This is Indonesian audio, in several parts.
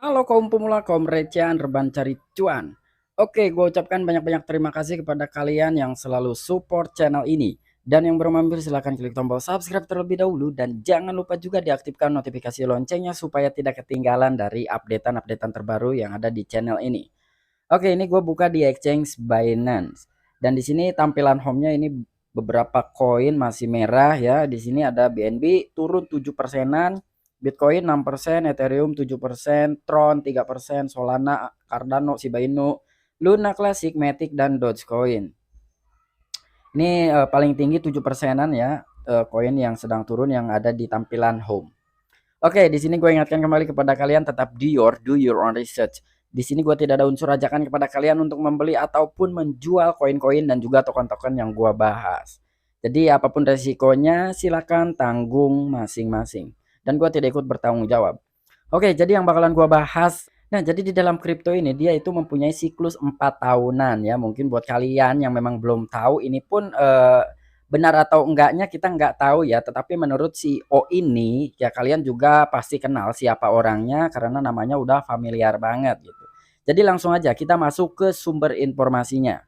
Halo kaum pemula, kaum recehan, reban cari cuan. Oke, gue ucapkan banyak-banyak terima kasih kepada kalian yang selalu support channel ini. Dan yang belum mampir silahkan klik tombol subscribe terlebih dahulu. Dan jangan lupa juga diaktifkan notifikasi loncengnya supaya tidak ketinggalan dari updatean-updatean terbaru yang ada di channel ini. Oke, ini gue buka di exchange Binance. Dan di sini tampilan home-nya ini beberapa koin masih merah ya. Di sini ada BNB turun 7%-an, Bitcoin 6%, Ethereum 7%, Tron 3%, Solana, Cardano, Shiba Inu, Luna Classic, Matic, dan Dogecoin. Ini paling tinggi 7%-an ya, koin yang sedang turun yang ada di tampilan home. Oke, di sini gue ingatkan kembali kepada kalian tetap do your own research. Di sini gue tidak ada unsur ajakan kepada kalian untuk membeli ataupun menjual koin-koin dan juga token-token yang gue bahas. Jadi apapun resikonya silakan tanggung masing-masing. Dan gue tidak ikut bertanggung jawab. Oke, jadi yang bakalan gua bahas. Nah, jadi di dalam kripto ini dia itu mempunyai siklus 4 tahunan ya. Mungkin buat kalian yang memang belum tahu ini pun benar atau enggaknya kita nggak tahu ya. Tetapi menurut CEO ini ya kalian juga pasti kenal siapa orangnya karena namanya udah familiar banget gitu. Jadi langsung aja kita masuk ke sumber informasinya.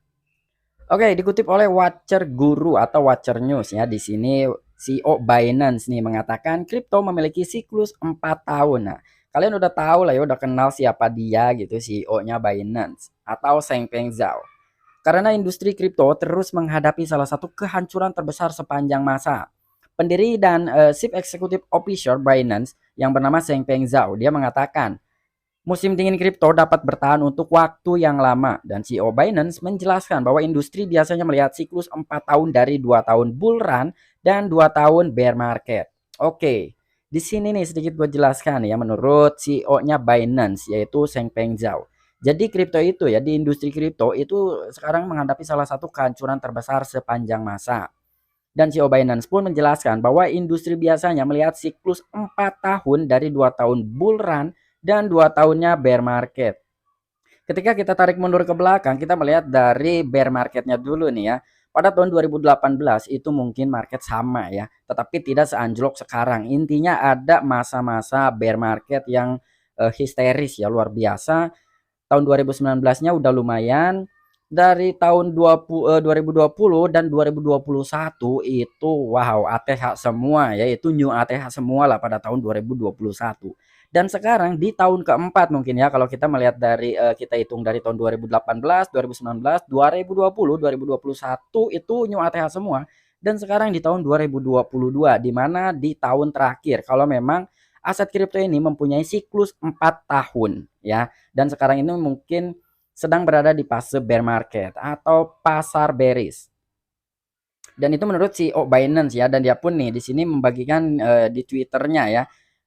Oke, dikutip oleh Watcher Guru atau Watcher News ya. Di sini CEO Binance nih mengatakan kripto memiliki siklus 4 tahun. Nah, kalian udah tahu lah ya, udah kenal siapa dia gitu, CEO-nya Binance atau Changpeng Zhao. Karena industri kripto terus menghadapi salah satu kehancuran terbesar sepanjang masa. Pendiri dan Chief Executive Officer Binance yang bernama Changpeng Zhao, dia mengatakan musim dingin kripto dapat bertahan untuk waktu yang lama dan CEO Binance menjelaskan bahwa industri biasanya melihat siklus 4 tahun dari 2 tahun bull run dan 2 tahun bear market. Oke, di sini nih sedikit gue jelaskan ya menurut CEO-nya Binance yaitu Changpeng Zhao. Jadi kripto itu ya di industri kripto itu sekarang menghadapi salah satu kehancuran terbesar sepanjang masa. Dan CEO Binance pun menjelaskan bahwa industri biasanya melihat siklus 4 tahun dari 2 tahun bull run dan 2 tahunnya bear market. Ketika kita tarik mundur ke belakang, kita melihat dari bear marketnya dulu nih ya. Pada tahun 2018 itu mungkin market sama ya, tetapi tidak seanjlok sekarang. Intinya ada masa-masa bear market yang histeris ya, luar biasa. Tahun 2019-nya udah lumayan. Dari tahun 2020 dan 2021 itu wow ATH semua ya, itu new ATH semua lah pada tahun 2021. Dan sekarang di tahun keempat mungkin ya kalau kita melihat dari kita hitung dari tahun 2018, 2019, 2020, 2021 itu new ATH semua. Dan sekarang di tahun 2022 di mana di tahun terakhir kalau memang aset kripto ini mempunyai siklus 4 tahun ya. Dan sekarang ini mungkin sedang berada di fase bear market atau pasar bearish. Dan itu menurut CEO Binance ya, dan dia pun nih di sini membagikan di Twitternya ya.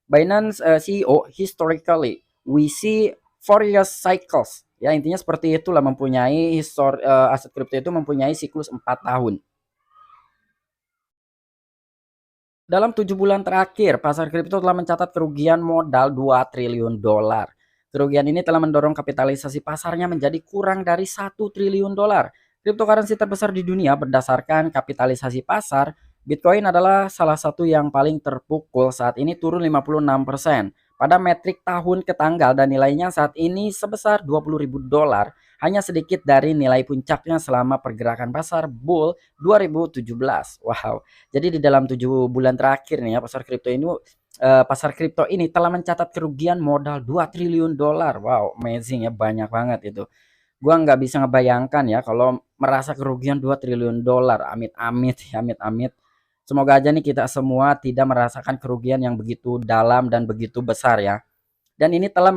Binance CEO historically we see 4 year cycles. Ya intinya seperti itulah mempunyai aset kripto itu mempunyai siklus 4 tahun. Dalam 7 bulan terakhir, pasar kripto telah mencatat kerugian modal 2 triliun dolar. Kerugian ini telah mendorong kapitalisasi pasarnya menjadi kurang dari 1 triliun dolar. Cryptocurrency terbesar di dunia berdasarkan kapitalisasi pasar, Bitcoin adalah salah satu yang paling terpukul saat ini turun 56% pada metrik tahun ke tanggal dan nilainya saat ini sebesar 20.000 dolar, hanya sedikit dari nilai puncaknya selama pergerakan pasar bull 2017. Wow. Jadi di dalam 7 bulan terakhir nih ya pasar kripto ini telah mencatat kerugian modal 2 triliun dolar. Wow, amazing ya, banyak banget itu. Gua nggak bisa ngebayangkan ya kalau merasa kerugian 2 triliun dolar. Amit-amit ya, amit-amit. Semoga aja nih kita semua tidak merasakan kerugian yang begitu dalam dan begitu besar ya. Dan ini telah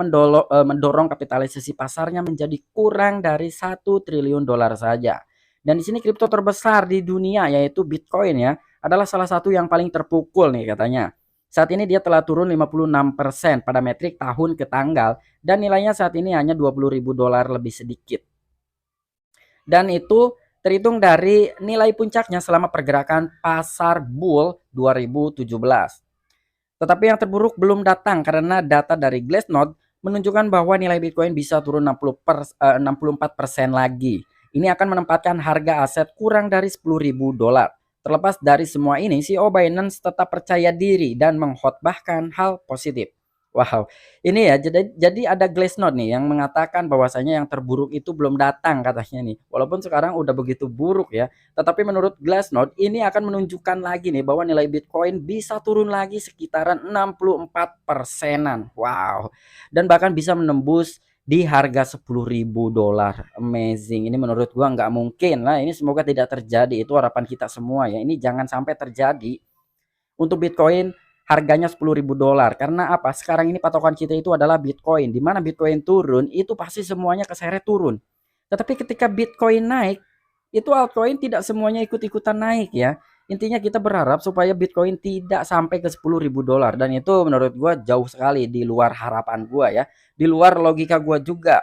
mendorong kapitalisasi pasarnya menjadi kurang dari 1 triliun dolar saja. Dan di sini kripto terbesar di dunia yaitu Bitcoin ya adalah salah satu yang paling terpukul nih katanya. Saat ini dia telah turun 56% pada metrik tahun ke tanggal dan nilainya saat ini hanya 20.000 dolar lebih sedikit. Dan itu terhitung dari nilai puncaknya selama pergerakan pasar bull 2017. Tetapi yang terburuk belum datang karena data dari Glassnode menunjukkan bahwa nilai Bitcoin bisa turun 64% lagi. Ini akan menempatkan harga aset kurang dari 10.000 dolar. Terlepas dari semua ini, CEO Binance tetap percaya diri dan mengkhotbahkan hal positif. Wow, ini ya jadi ada Glassnode nih yang mengatakan bahwasanya yang terburuk itu belum datang katanya nih. Walaupun sekarang udah begitu buruk ya, tetapi menurut Glassnode ini akan menunjukkan lagi nih bahwa nilai Bitcoin bisa turun lagi sekitaran 64%-an. Wow. Dan bahkan bisa menembus di harga $10.000. Amazing. Ini menurut gua nggak mungkin lah. Ini semoga tidak terjadi. Itu harapan kita semua ya. Ini jangan sampai terjadi untuk Bitcoin harganya $10.000. Karena apa? Sekarang ini patokan kita itu adalah Bitcoin. Di mana Bitcoin turun, itu pasti semuanya keseret turun. Tetapi ketika Bitcoin naik, itu altcoin tidak semuanya ikut-ikutan naik ya. Intinya kita berharap supaya Bitcoin tidak sampai ke $10.000 dan itu menurut gua jauh sekali di luar harapan gua ya, di luar logika gua juga.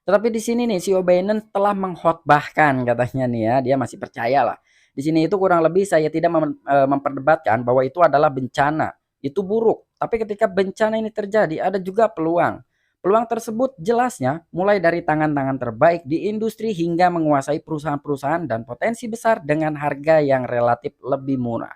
Tetapi di sini nih CEO Binance telah mengkhotbahkan katanya nih ya, dia masih percaya lah. Di sini itu kurang lebih saya tidak memperdebatkan bahwa itu adalah bencana, itu buruk. Tapi ketika bencana ini terjadi ada juga peluang. Peluang tersebut jelasnya mulai dari tangan-tangan terbaik di industri hingga menguasai perusahaan-perusahaan dan potensi besar dengan harga yang relatif lebih murah.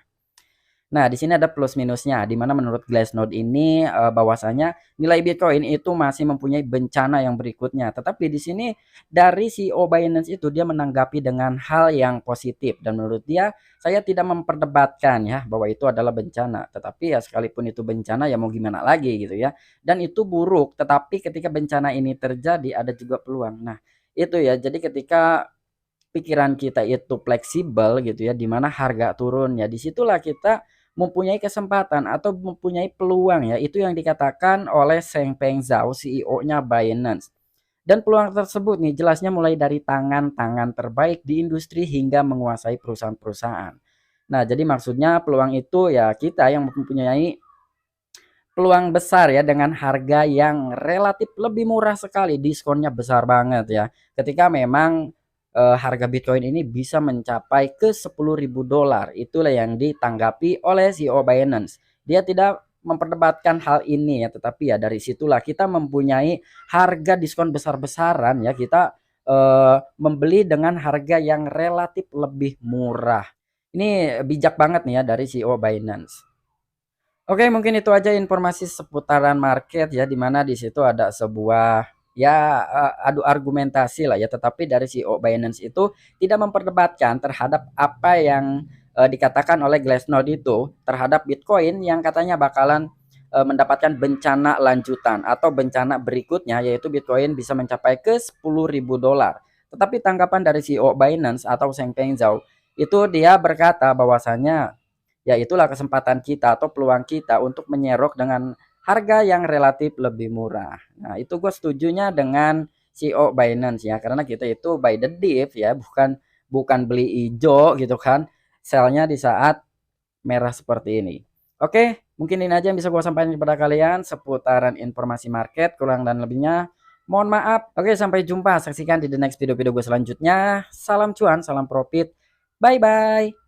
Nah, di sini ada plus minusnya, di mana menurut Glassnode ini bahwasanya nilai Bitcoin itu masih mempunyai bencana yang berikutnya. Tetapi di sini dari CEO Binance itu dia menanggapi dengan hal yang positif dan menurut dia saya tidak memperdebatkan ya bahwa itu adalah bencana. Tetapi ya sekalipun itu bencana ya mau gimana lagi gitu ya. Dan itu buruk, tetapi ketika bencana ini terjadi ada juga peluang. Nah, itu ya. Jadi ketika pikiran kita itu fleksibel gitu ya, di mana harga turun ya disitulah kita mempunyai kesempatan atau mempunyai peluang ya, itu yang dikatakan oleh Changpeng Zhao CEO-nya Binance. Dan peluang tersebut nih jelasnya mulai dari tangan-tangan terbaik di industri hingga menguasai perusahaan-perusahaan. Nah, jadi maksudnya peluang itu ya kita yang mempunyai peluang besar ya dengan harga yang relatif lebih murah sekali, diskonnya besar banget ya. Ketika memang harga Bitcoin ini bisa mencapai ke $10.000. Itulah yang ditanggapi oleh CEO Binance. Dia tidak memperdebatkan hal ini ya, tetapi ya dari situlah kita mempunyai harga diskon besar-besaran ya, kita membeli dengan harga yang relatif lebih murah. Ini bijak banget nih ya dari CEO Binance. Oke, mungkin itu aja informasi seputaran market ya, di mana di situ ada sebuah ya adu argumentasi lah ya, tetapi dari CEO Binance itu tidak memperdebatkan terhadap apa yang dikatakan oleh Glassnode itu terhadap Bitcoin yang katanya bakalan mendapatkan bencana lanjutan atau bencana berikutnya yaitu Bitcoin bisa mencapai ke $10.000. Tetapi tanggapan dari CEO Binance atau Changpeng Zhao itu dia berkata bahwasanya ya itulah kesempatan kita atau peluang kita untuk menyerok dengan harga yang relatif lebih murah. Nah, itu gue setujunya dengan CEO Binance ya, karena kita itu buy the dip ya, bukan bukan beli hijau gitu kan, selnya di saat merah seperti ini. Oke, mungkin ini aja yang bisa gue sampaikan kepada kalian seputaran informasi market, kurang dan lebihnya mohon maaf. Oke, sampai jumpa, saksikan di the next video-video gue selanjutnya. Salam cuan, salam profit, bye bye.